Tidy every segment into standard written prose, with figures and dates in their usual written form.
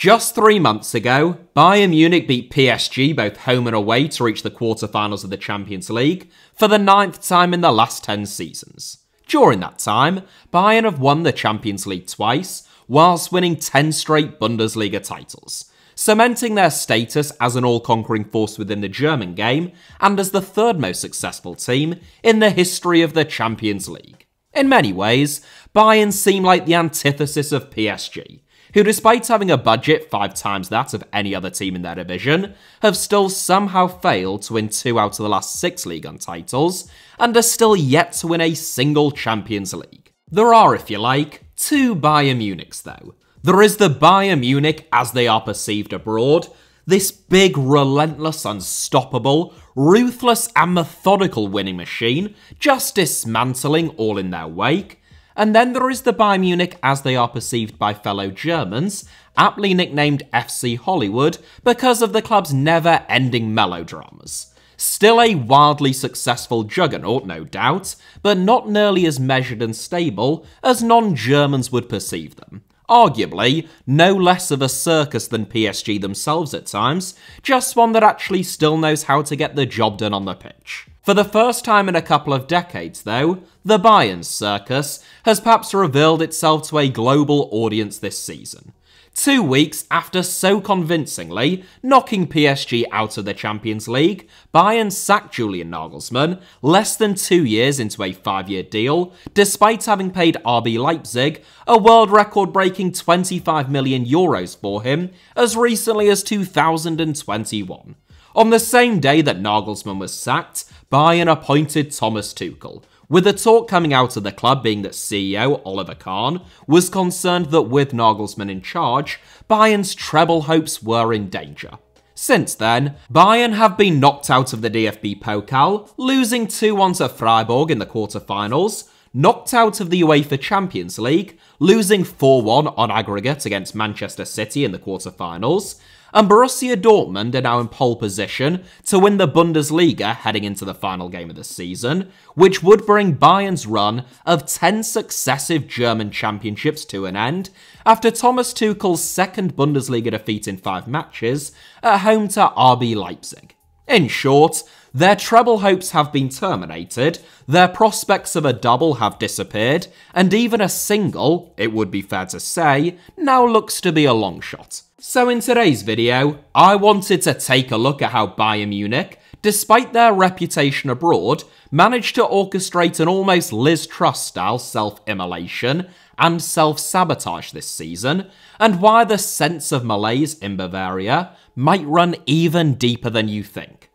Just 3 months ago, Bayern Munich beat PSG both home and away to reach the quarter-finals of the Champions League for the 9th time in the last 10 seasons. During that time, Bayern have won the Champions League twice, whilst winning 10 straight Bundesliga titles, cementing their status as an all-conquering force within the German game and as the third most successful team in the history of the Champions League. In many ways, Bayern seem like the antithesis of PSG, who, despite having a budget 5 times that of any other team in their division, have still somehow failed to win 2 out of the last 6 Ligue 1 titles, and are still yet to win a single Champions League. There are, if you like, 2 Bayern Munichs though. There is the Bayern Munich as they are perceived abroad, this big, relentless, unstoppable, ruthless and methodical winning machine, just dismantling all in their wake. And then there is the Bayern Munich as they are perceived by fellow Germans, aptly nicknamed FC Hollywood because of the club's never-ending melodramas. Still a wildly successful juggernaut, no doubt, but not nearly as measured and stable as non-Germans would perceive them. Arguably, no less of a circus than PSG themselves at times, just one that actually still knows how to get the job done on the pitch. For the first time in a couple of decades, though, the Bayern circus has perhaps revealed itself to a global audience this season. 2 weeks after so convincingly knocking PSG out of the Champions League, Bayern sacked Julian Nagelsmann less than 2 years into a 5-year deal, despite having paid RB Leipzig a world record-breaking €25 million for him as recently as 2021. On the same day that Nagelsmann was sacked, Bayern appointed Thomas Tuchel, with the talk coming out of the club being that CEO Oliver Kahn was concerned that with Nagelsmann in charge, Bayern's treble hopes were in danger. Since then, Bayern have been knocked out of the DFB-Pokal, losing 2-1 to Freiburg in the quarter-finals, knocked out of the UEFA Champions League, losing 4-1 on aggregate against Manchester City in the quarter-finals, and Borussia Dortmund are now in pole position to win the Bundesliga heading into the final game of the season, which would bring Bayern's run of 10 successive German championships to an end after Thomas Tuchel's second Bundesliga defeat in 5 matches at home to RB Leipzig. In short, their treble hopes have been terminated, their prospects of a double have disappeared, and even a single, it would be fair to say, now looks to be a long shot. So in today's video, I wanted to take a look at how Bayern Munich, despite their reputation abroad, managed to orchestrate an almost Liz Truss-style self-immolation and self-sabotage this season, and why the sense of malaise in Bavaria might run even deeper than you think.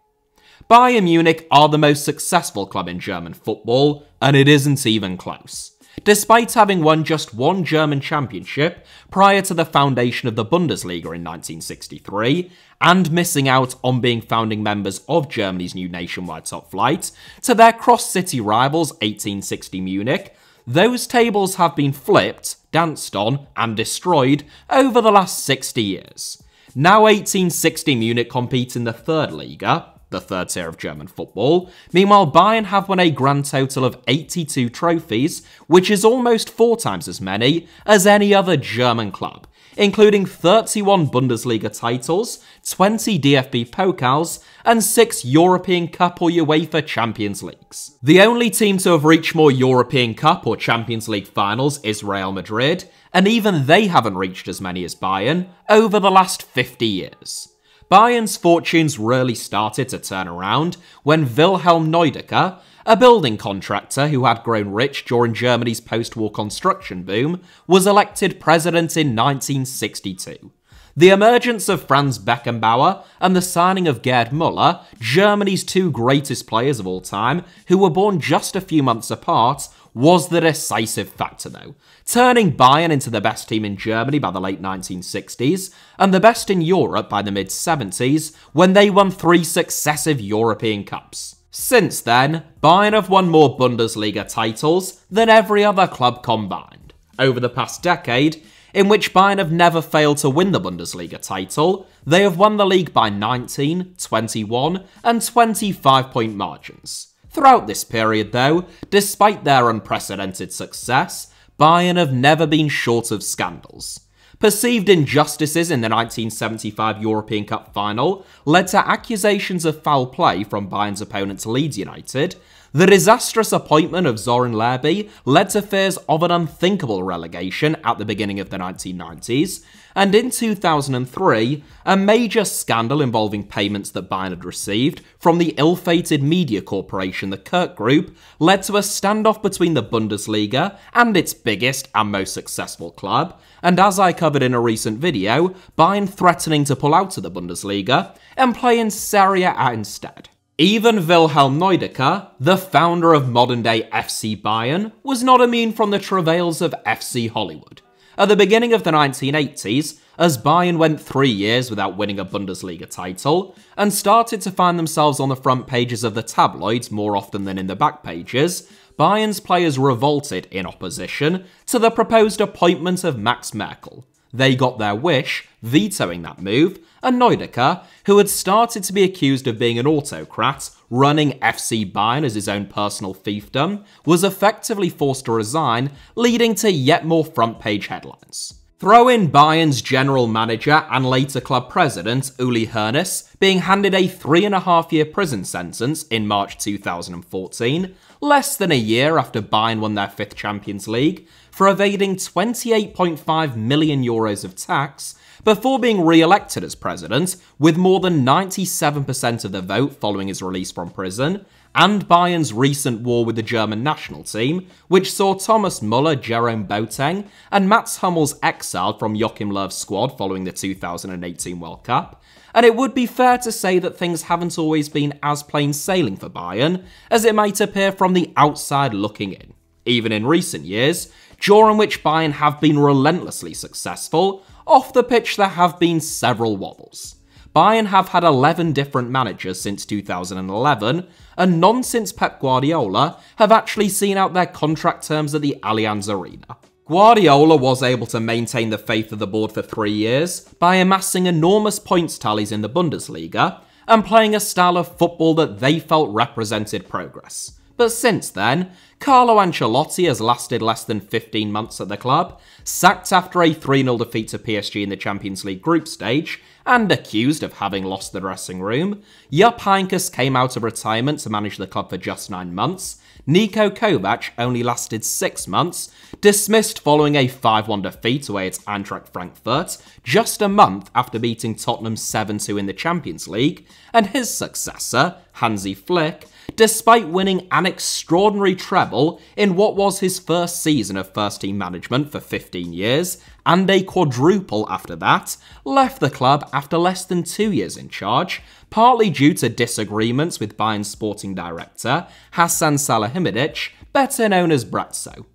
Bayern Munich are the most successful club in German football, and it isn't even close. Despite having won just 1 German championship prior to the foundation of the Bundesliga in 1963, and missing out on being founding members of Germany's new nationwide top flight, to their cross-city rivals 1860 Munich, those tables have been flipped, danced on, and destroyed over the last 60 years. Now 1860 Munich compete in the third Liga, the third tier of German football. Meanwhile, Bayern have won a grand total of 82 trophies, which is almost 4 times as many as any other German club, including 31 Bundesliga titles, 20 DFB-Pokals, and 6 European Cup or UEFA Champions Leagues. The only team to have reached more European Cup or Champions League finals is Real Madrid, and even they haven't reached as many as Bayern over the last 50 years. Bayern's fortunes really started to turn around when Wilhelm Neudecker, a building contractor who had grown rich during Germany's post-war construction boom, was elected president in 1962. The emergence of Franz Beckenbauer and the signing of Gerd Müller, Germany's 2 greatest players of all time, who were born just a few months apart, was the decisive factor though, turning Bayern into the best team in Germany by the late 1960s, and the best in Europe by the mid-70s, when they won 3 successive European Cups. Since then, Bayern have won more Bundesliga titles than every other club combined. Over the past decade, in which Bayern have never failed to win the Bundesliga title, they have won the league by 19, 21, and 25-point margins. Throughout this period, though, despite their unprecedented success, Bayern have never been short of scandals. Perceived injustices in the 1975 European Cup final led to accusations of foul play from Bayern's opponents Leeds United. The disastrous appointment of Zoran Lerby led to fears of an unthinkable relegation at the beginning of the 1990s, and in 2003, a major scandal involving payments that Bayern had received from the ill-fated media corporation the Kirk Group led to a standoff between the Bundesliga and its biggest and most successful club, and as I covered in a recent video, Bayern threatening to pull out of the Bundesliga and play in Serie A instead. Even Wilhelm Neudecker, the founder of modern-day FC Bayern, was not immune from the travails of FC Hollywood. At the beginning of the 1980s, as Bayern went 3 years without winning a Bundesliga title, and started to find themselves on the front pages of the tabloids more often than in the back pages, Bayern's players revolted in opposition to the proposed appointment of Max Merkel. They got their wish, vetoing that move, and Neudecker, who had started to be accused of being an autocrat, running FC Bayern as his own personal fiefdom, was effectively forced to resign, leading to yet more front-page headlines. Throw in Bayern's general manager and later club president, Uli Hoeneß, being handed a 3.5-year prison sentence in March 2014, less than a year after Bayern won their 5th Champions League, for evading €28.5 million of tax, before being re-elected as president, with more than 97% of the vote following his release from prison, and Bayern's recent war with the German national team, which saw Thomas Müller, Jerome Boateng, and Mats Hummels exiled from Joachim Löw's squad following the 2018 World Cup. And it would be fair to say that things haven't always been as plain sailing for Bayern as it might appear from the outside looking in. Even in recent years, during which Bayern have been relentlessly successful, off the pitch there have been several wobbles. Bayern have had 11 different managers since 2011, and none since Pep Guardiola have actually seen out their contract terms at the Allianz Arena. Guardiola was able to maintain the faith of the board for 3 years by amassing enormous points tallies in the Bundesliga and playing a style of football that they felt represented progress. But since then, Carlo Ancelotti has lasted less than 15 months at the club, sacked after a 3-0 defeat to PSG in the Champions League group stage, and accused of having lost the dressing room. Jupp Heynckes came out of retirement to manage the club for just 9 months. Niko Kovac only lasted 6 months, dismissed following a 5-1 defeat away at Eintracht Frankfurt, just a month after beating Tottenham 7-2 in the Champions League, and his successor, Hansi Flick, despite winning an extraordinary treble in what was his first season of first-team management for 15 years, and a quadruple after that, left the club after less than 2 years in charge, partly due to disagreements with Bayern's sporting director, Hasan Salihamidzic, better known as Brazzo.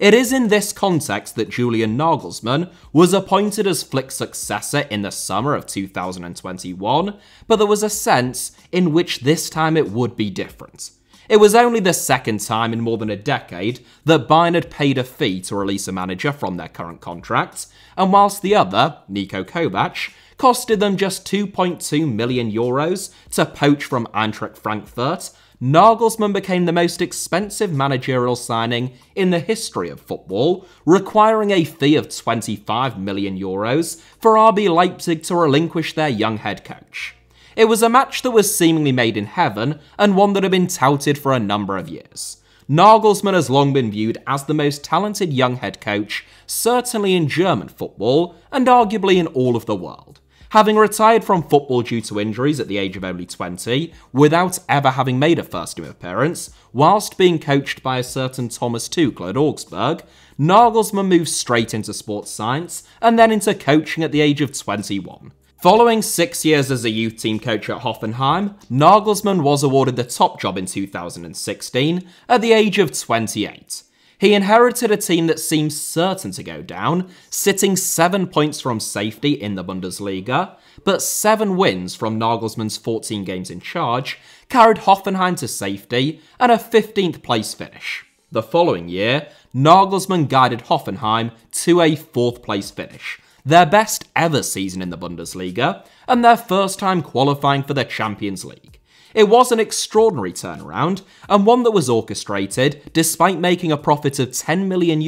It is in this context that Julian Nagelsmann was appointed as Flick's successor in the summer of 2021, but there was a sense in which this time it would be different. It was only the second time in more than a decade that Bayern had paid a fee to release a manager from their current contract, and whilst the other, Niko Kovac, costed them just €2.2 million to poach from Eintracht Frankfurt, Nagelsmann became the most expensive managerial signing in the history of football, requiring a fee of €25 million for RB Leipzig to relinquish their young head coach. It was a match that was seemingly made in heaven, and one that had been touted for a number of years. Nagelsmann has long been viewed as the most talented young head coach, certainly in German football, and arguably in all of the world. Having retired from football due to injuries at the age of only 20, without ever having made a first-team appearance, whilst being coached by a certain Thomas Tuchel at Augsburg, Nagelsmann moved straight into sports science and then into coaching at the age of 21. Following 6 years as a youth team coach at Hoffenheim, Nagelsmann was awarded the top job in 2016 at the age of 28. He inherited a team that seemed certain to go down, sitting 7 points from safety in the Bundesliga, but 7 wins from Nagelsmann's 14 games in charge carried Hoffenheim to safety and a 15th place finish. The following year, Nagelsmann guided Hoffenheim to a 4th place finish, their best ever season in the Bundesliga, and their first time qualifying for the Champions League. It was an extraordinary turnaround, and one that was orchestrated despite making a profit of €10 million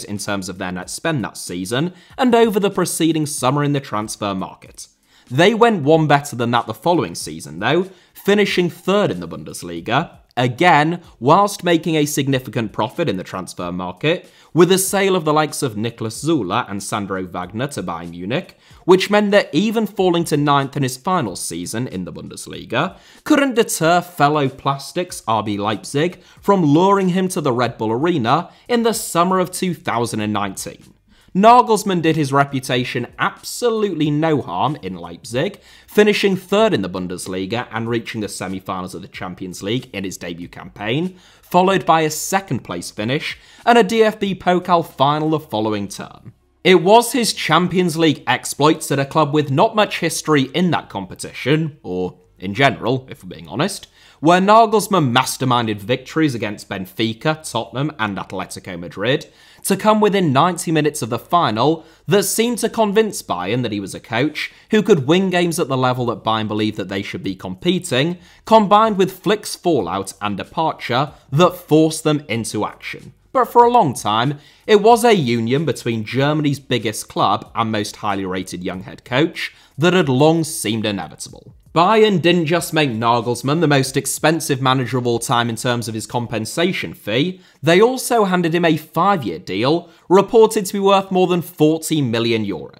in terms of their net spend that season and over the preceding summer in the transfer market. They went one better than that the following season though, finishing third in the Bundesliga, again whilst making a significant profit in the transfer market, with the sale of the likes of Niklas Zula and Sandro Wagner to Bayern Munich, which meant that even falling to 9th in his final season in the Bundesliga couldn't deter fellow plastics RB Leipzig from luring him to the Red Bull Arena in the summer of 2019. Nagelsmann did his reputation absolutely no harm in Leipzig, finishing third in the Bundesliga and reaching the semi-finals of the Champions League in his debut campaign, followed by a second-place finish and a DFB-Pokal final the following term. It was his Champions League exploits at a club with not much history in that competition, or in general, if we're being honest, where Nagelsmann masterminded victories against Benfica, Tottenham and Atletico Madrid, to come within 90 minutes of the final that seemed to convince Bayern that he was a coach who could win games at the level that Bayern believed that they should be competing, combined with Flick's fallout and departure that forced them into action. But for a long time, it was a union between Germany's biggest club and most highly rated young head coach that had long seemed inevitable. Bayern didn't just make Nagelsmann the most expensive manager of all time in terms of his compensation fee, they also handed him a 5-year deal reported to be worth more than €40 million.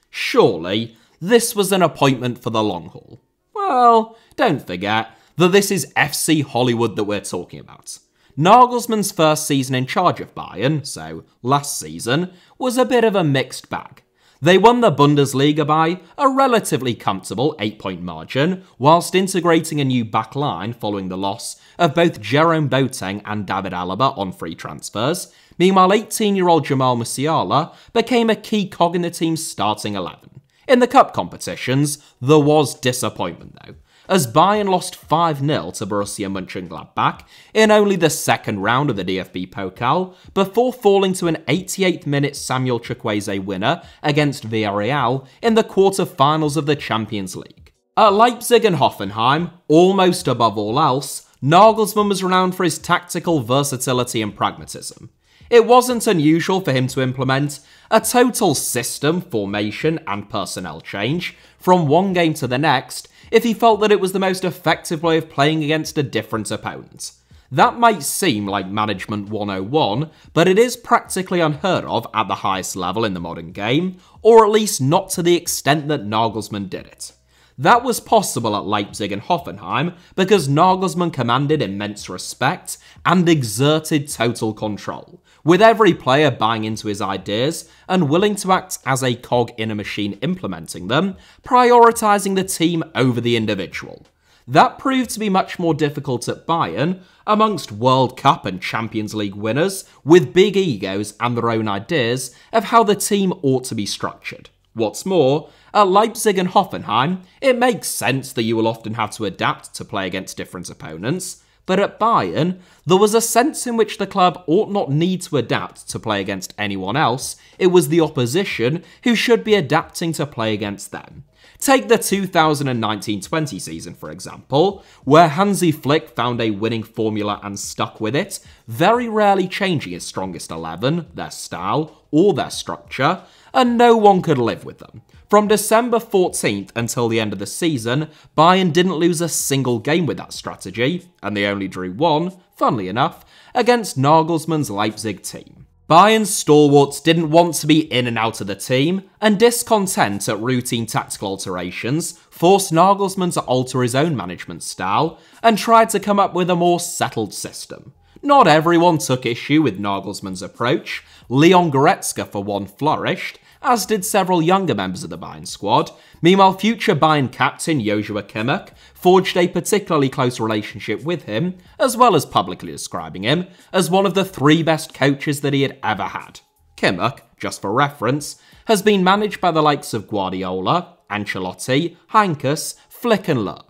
Surely, this was an appointment for the long haul. Well, don't forget that this is FC Hollywood that we're talking about. Nagelsmann's first season in charge of Bayern, so last season, was a bit of a mixed bag. They won the Bundesliga by a relatively comfortable 8-point margin, whilst integrating a new back line following the loss of both Jerome Boateng and David Alaba on free transfers. Meanwhile, 18-year-old Jamal Musiala became a key cog in the team's starting 11. In the cup competitions, there was disappointment though, as Bayern lost 5-0 to Borussia Mönchengladbach in only the second round of the DFB-Pokal, before falling to an 88th-minute Samuel Chukwueze winner against Villarreal in the quarter-finals of the Champions League. At Leipzig and Hoffenheim, almost above all else, Nagelsmann was renowned for his tactical versatility and pragmatism. It wasn't unusual for him to implement a total system, formation, and personnel change from one game to the next if he felt that it was the most effective way of playing against a different opponent. That might seem like Management 101, but it is practically unheard of at the highest level in the modern game, or at least not to the extent that Nagelsmann did it. That was possible at Leipzig and Hoffenheim because Nagelsmann commanded immense respect and exerted total control, with every player buying into his ideas and willing to act as a cog in a machine implementing them, prioritising the team over the individual. That proved to be much more difficult at Bayern, amongst World Cup and Champions League winners with big egos and their own ideas of how the team ought to be structured. What's more, at Leipzig and Hoffenheim, it makes sense that you will often have to adapt to play against different opponents, but at Bayern, there was a sense in which the club ought not need to adapt to play against anyone else, it was the opposition who should be adapting to play against them. Take the 2019-20 season, for example, where Hansi Flick found a winning formula and stuck with it, very rarely changing his strongest 11, their style, or their structure, and no one could live with them. From December 14th until the end of the season, Bayern didn't lose a single game with that strategy, and they only drew one, funnily enough, against Nagelsmann's Leipzig team. Bayern's stalwarts didn't want to be in and out of the team, and discontent at routine tactical alterations forced Nagelsmann to alter his own management style and tried to come up with a more settled system. Not everyone took issue with Nagelsmann's approach. Leon Goretzka, for one, flourished, as did several younger members of the Bayern squad. Meanwhile, future Bayern captain Joshua Kimmich forged a particularly close relationship with him, as well as publicly describing him as one of the 3 best coaches that he had ever had. Kimmich, just for reference, has been managed by the likes of Guardiola, Ancelotti, Heinkes, Flick and Löw.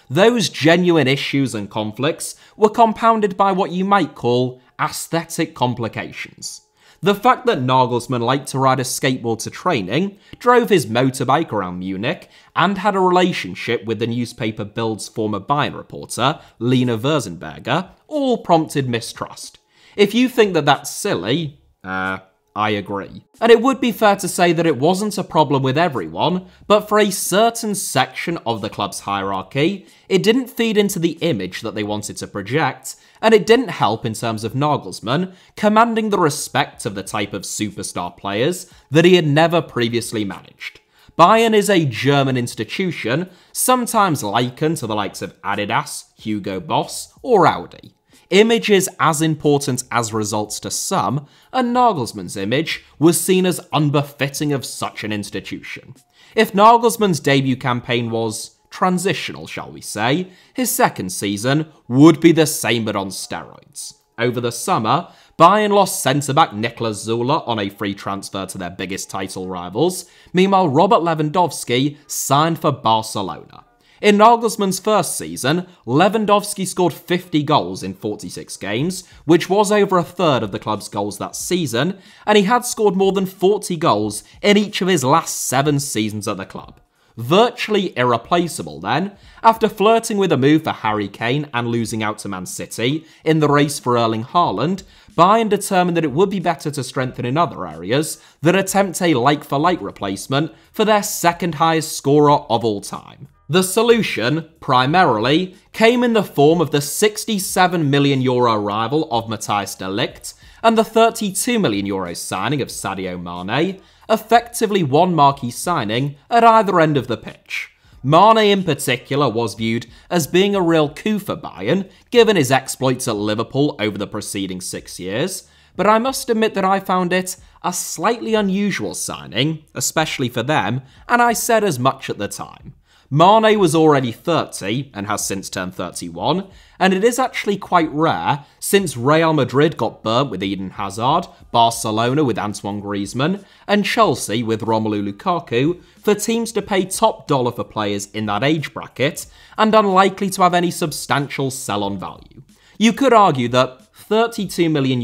Those genuine issues and conflicts were compounded by what you might call aesthetic complications. The fact that Nagelsmann liked to ride a skateboard to training, drove his motorbike around Munich, and had a relationship with the newspaper Bild's former Bayern reporter, Lena Wurzenberger, all prompted mistrust. If you think that that's silly, I agree. And it would be fair to say that it wasn't a problem with everyone, but for a certain section of the club's hierarchy, it didn't feed into the image that they wanted to project, and it didn't help in terms of Nagelsmann commanding the respect of the type of superstar players that he had never previously managed. Bayern is a German institution, sometimes likened to the likes of Adidas, Hugo Boss, or Audi. Image is as important as results to some, and Nagelsmann's image was seen as unbefitting of such an institution. If Nagelsmann's debut campaign was transitional, shall we say, his second season would be the same but on steroids. Over the summer, Bayern lost centre-back Niklas Süle on a free transfer to their biggest title rivals. Meanwhile, Robert Lewandowski signed for Barcelona. In Nagelsmann's first season, Lewandowski scored 50 goals in 46 games, which was over a third of the club's goals that season, and he had scored more than 40 goals in each of his last 7 seasons at the club. Virtually irreplaceable then, after flirting with a move for Harry Kane and losing out to Man City in the race for Erling Haaland, Bayern determined that it would be better to strengthen in other areas than attempt a like-for-like replacement for their second highest scorer of all time. The solution, primarily, came in the form of the €67 million arrival of Matthijs de Ligt and the €32 million signing of Sadio Mane, effectively one marquee signing at either end of the pitch. Mane in particular was viewed as being a real coup for Bayern, given his exploits at Liverpool over the preceding 6 years, but I must admit that I found it a slightly unusual signing, especially for them, and I said as much at the time. Mane was already 30 and has since turned 31, and it is actually quite rare since Real Madrid got burnt with Eden Hazard, Barcelona with Antoine Griezmann, and Chelsea with Romelu Lukaku for teams to pay top dollar for players in that age bracket and unlikely to have any substantial sell-on value. You could argue that €32 million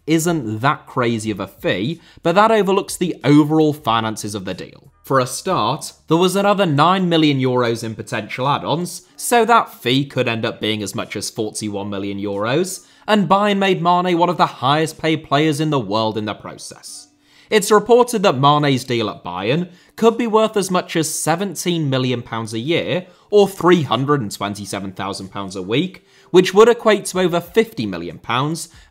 isn't that crazy of a fee, but that overlooks the overall finances of the deal. For a start, there was another €9 million in potential add-ons, so that fee could end up being as much as €41 million, and Bayern made Mane one of the highest paid players in the world in the process. It's reported that Mane's deal at Bayern could be worth as much as £17 million a year, or £327,000 a week, which would equate to over £50 million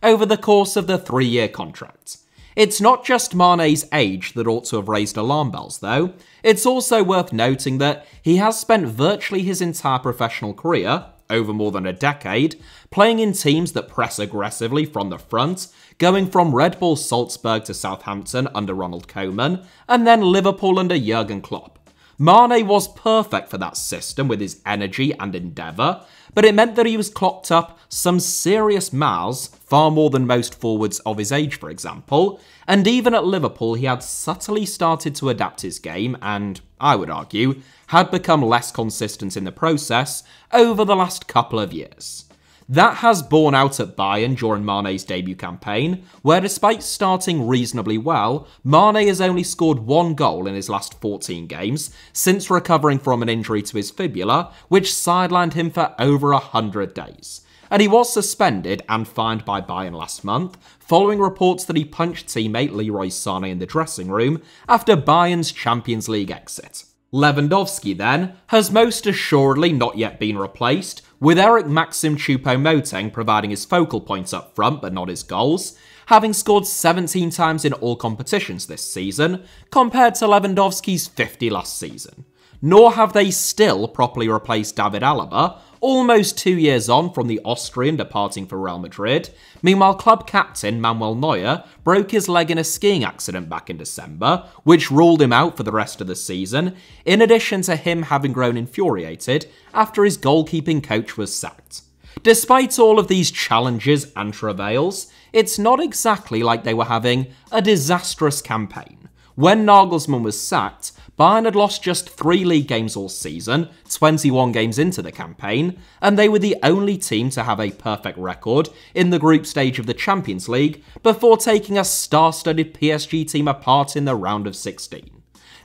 over the course of the 3-year contract. It's not just Mane's age that ought to have raised alarm bells, though. It's also worth noting that he has spent virtually his entire professional career, over more than a decade, playing in teams that press aggressively from the front, going from Red Bull Salzburg to Southampton under Ronald Koeman, and then Liverpool under Jurgen Klopp. Mane was perfect for that system with his energy and endeavour, but it meant that he was clocked up some serious miles, far more than most forwards of his age, for example, and even at Liverpool he had subtly started to adapt his game and, I would argue, had become less consistent in the process over the last couple of years. That has borne out at Bayern during Mane's debut campaign, where despite starting reasonably well, Mane has only scored 1 goal in his last 14 games since recovering from an injury to his fibula, which sidelined him for over 100 days. And he was suspended and fined by Bayern last month, following reports that he punched teammate Leroy Sané in the dressing room after Bayern's Champions League exit. Lewandowski, then, has most assuredly not yet been replaced, with Eric Maxim Choupo-Moting providing his focal points up front but not his goals, having scored 17 times in all competitions this season, compared to Lewandowski's 50 last season. Nor have they still properly replaced David Alaba, almost 2 years on from the Austrian departing for Real Madrid. Meanwhile, club captain Manuel Neuer broke his leg in a skiing accident back in December, which ruled him out for the rest of the season, in addition to him having grown infuriated after his goalkeeping coach was sacked. Despite all of these challenges and travails, it's not exactly like they were having a disastrous campaign. When Nagelsmann was sacked, Bayern had lost just 3 league games all season, 21 games into the campaign, and they were the only team to have a perfect record in the group stage of the Champions League before taking a star-studded PSG team apart in the round of 16.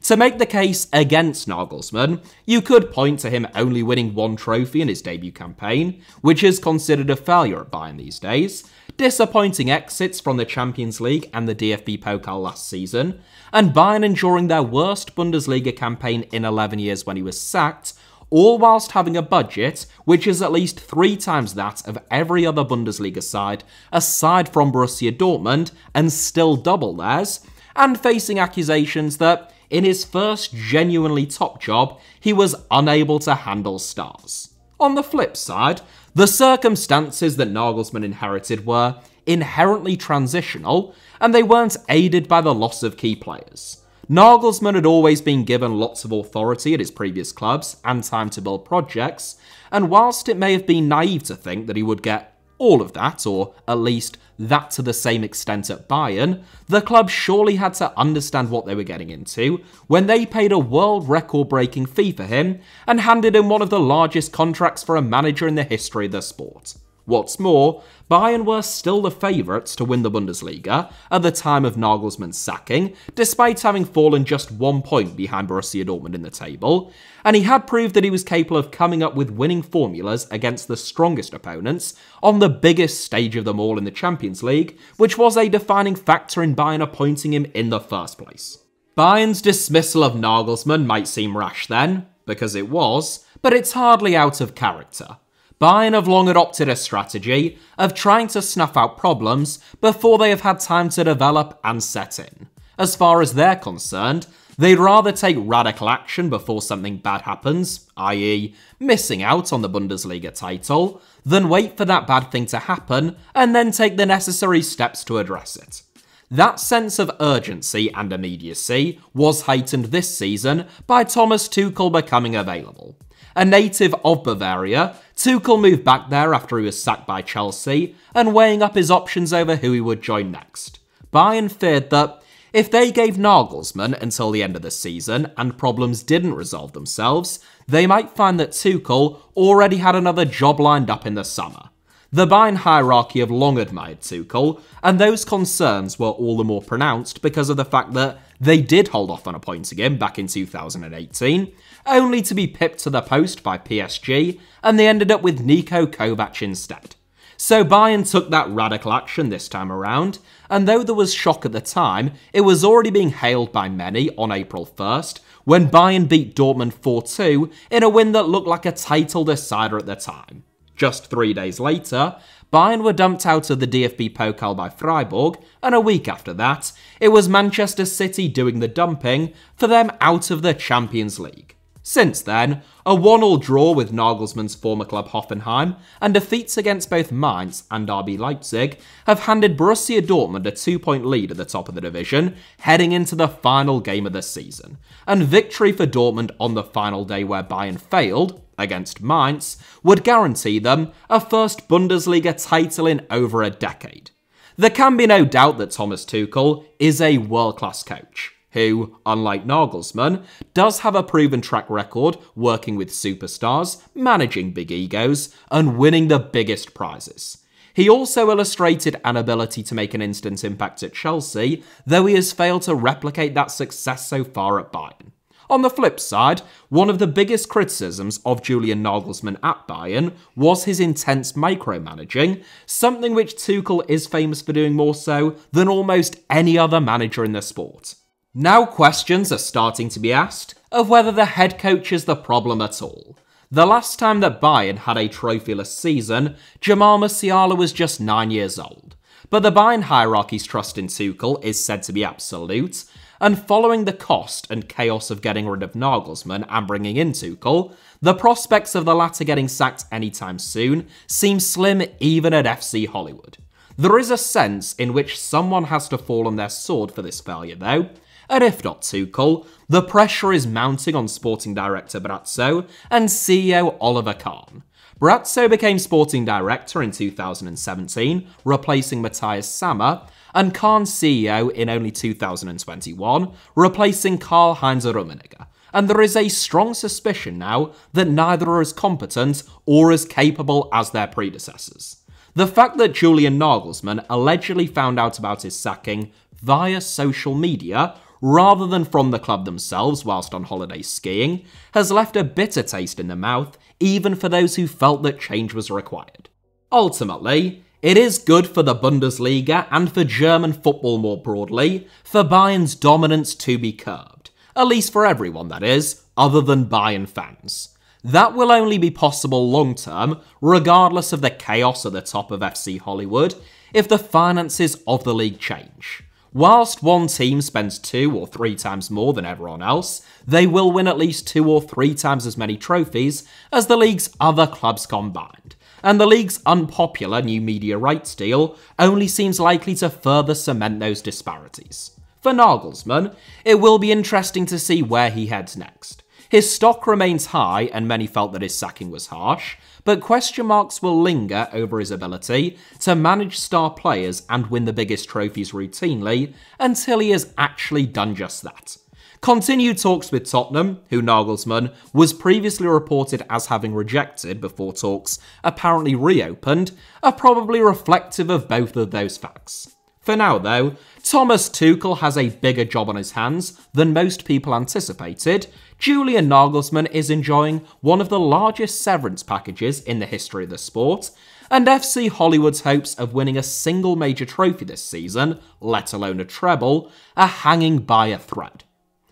To make the case against Nagelsmann, you could point to him only winning 1 trophy in his debut campaign, which is considered a failure at Bayern these days, disappointing exits from the Champions League and the DFB-Pokal last season, and Bayern enduring their worst Bundesliga campaign in 11 years when he was sacked, all whilst having a budget which is at least 3 times that of every other Bundesliga side aside from Borussia Dortmund and still double theirs, and facing accusations that in his first genuinely top job, he was unable to handle stars. On the flip side, the circumstances that Nagelsmann inherited were inherently transitional, and they weren't aided by the loss of key players. Nagelsmann had always been given lots of authority at his previous clubs and time to build projects, and whilst it may have been naive to think that he would get all of that, or at least that to the same extent at Bayern, the club surely had to understand what they were getting into when they paid a world record-breaking fee for him and handed him one of the largest contracts for a manager in the history of the sport. What's more, Bayern were still the favourites to win the Bundesliga at the time of Nagelsmann's sacking, despite having fallen just 1 point behind Borussia Dortmund in the table, and he had proved that he was capable of coming up with winning formulas against the strongest opponents on the biggest stage of them all in the Champions League, which was a defining factor in Bayern appointing him in the first place. Bayern's dismissal of Nagelsmann might seem rash then, because it was, but it's hardly out of character. Bayern have long adopted a strategy of trying to snuff out problems before they have had time to develop and set in. As far as they're concerned, they'd rather take radical action before something bad happens, i.e. missing out on the Bundesliga title, than wait for that bad thing to happen and then take the necessary steps to address it. That sense of urgency and immediacy was heightened this season by Thomas Tuchel becoming available. A native of Bavaria, Tuchel moved back there after he was sacked by Chelsea and weighing up his options over who he would join next. Bayern feared that if they gave Nagelsmann until the end of the season and problems didn't resolve themselves, they might find that Tuchel already had another job lined up in the summer. The Bayern hierarchy have long admired Tuchel, and those concerns were all the more pronounced because of the fact that they did hold off on appointing him back in 2018, only to be pipped to the post by PSG, and they ended up with Niko Kovac instead. So Bayern took that radical action this time around, and though there was shock at the time, it was already being hailed by many on April 1st, when Bayern beat Dortmund 4-2 in a win that looked like a title decider at the time. Just 3 days later, Bayern were dumped out of the DFB-Pokal by Freiburg, and a week after that, it was Manchester City doing the dumping for them out of the Champions League. Since then, a 1-1 draw with Nagelsmann's former club Hoffenheim and defeats against both Mainz and RB Leipzig have handed Borussia Dortmund a 2-point lead at the top of the division, heading into the final game of the season. And victory for Dortmund on the final day where Bayern failed, against Mainz, would guarantee them a first Bundesliga title in over a decade. There can be no doubt that Thomas Tuchel is a world-class coach, who, unlike Nagelsmann, does have a proven track record working with superstars, managing big egos, and winning the biggest prizes. He also illustrated an ability to make an instant impact at Chelsea, though he has failed to replicate that success so far at Bayern. On the flip side, one of the biggest criticisms of Julian Nagelsmann at Bayern was his intense micromanaging, something which Tuchel is famous for doing more so than almost any other manager in the sport. Now questions are starting to be asked of whether the head coach is the problem at all. The last time that Bayern had a trophyless season, Jamal Musiala was just 9 years old. But the Bayern hierarchy's trust in Tuchel is said to be absolute, and following the cost and chaos of getting rid of Nagelsmann and bringing in Tuchel, the prospects of the latter getting sacked anytime soon seem slim even at FC Hollywood. There is a sense in which someone has to fall on their sword for this failure though, and if not Tuchel, the pressure is mounting on sporting director Brazzo and CEO Oliver Kahn. Brazzo became sporting director in 2017, replacing Matthias Sammer, and Kahn's CEO in only 2021, replacing Karl-Heinz Rummenigge, and there is a strong suspicion now that neither are as competent or as capable as their predecessors. The fact that Julian Nagelsmann allegedly found out about his sacking via social media rather than from the club themselves whilst on holiday skiing has left a bitter taste in the mouth even for those who felt that change was required. Ultimately, it is good for the Bundesliga and for German football more broadly for Bayern's dominance to be curbed, at least for everyone that is, other than Bayern fans. That will only be possible long term, regardless of the chaos at the top of FC Hollywood, if the finances of the league change. Whilst one team spends 2 or 3 times more than everyone else, they will win at least 2 or 3 times as many trophies as the league's other clubs combined. And the league's unpopular new media rights deal only seems likely to further cement those disparities. For Nagelsmann, it will be interesting to see where he heads next. His stock remains high and many felt that his sacking was harsh, but question marks will linger over his ability to manage star players and win the biggest trophies routinely until he has actually done just that. Continued talks with Tottenham, who Nagelsmann was previously reported as having rejected before talks apparently reopened, are probably reflective of both of those facts. For now though, Thomas Tuchel has a bigger job on his hands than most people anticipated. Julian Nagelsmann is enjoying one of the largest severance packages in the history of the sport, and FC Hollywood's hopes of winning a single major trophy this season, let alone a treble, are hanging by a thread.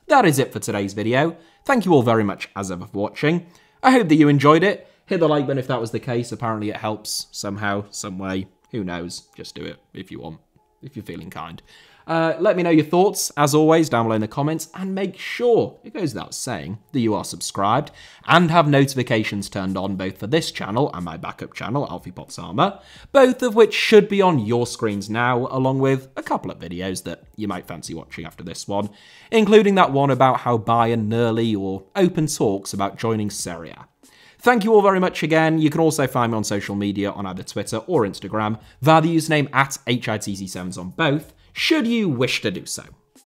That is it for today's video. Thank you all very much as ever for watching. I hope that you enjoyed it. Hit the like button if that was the case. Apparently it helps somehow, some way. Who knows? Just do it if you want, if you're feeling kind. Let me know your thoughts, as always, down below in the comments, and make sure, it goes without saying, that you are subscribed and have notifications turned on both for this channel and my backup channel, Alfie Pops Armour, both of which should be on your screens now, along with a couple of videos that you might fancy watching after this one, including that one about how Bayern nearly or open talks about joining Serie A. Thank you all very much again. You can also find me on social media on either Twitter or Instagram via the username @HITC Sevens on both, should you wish to do so.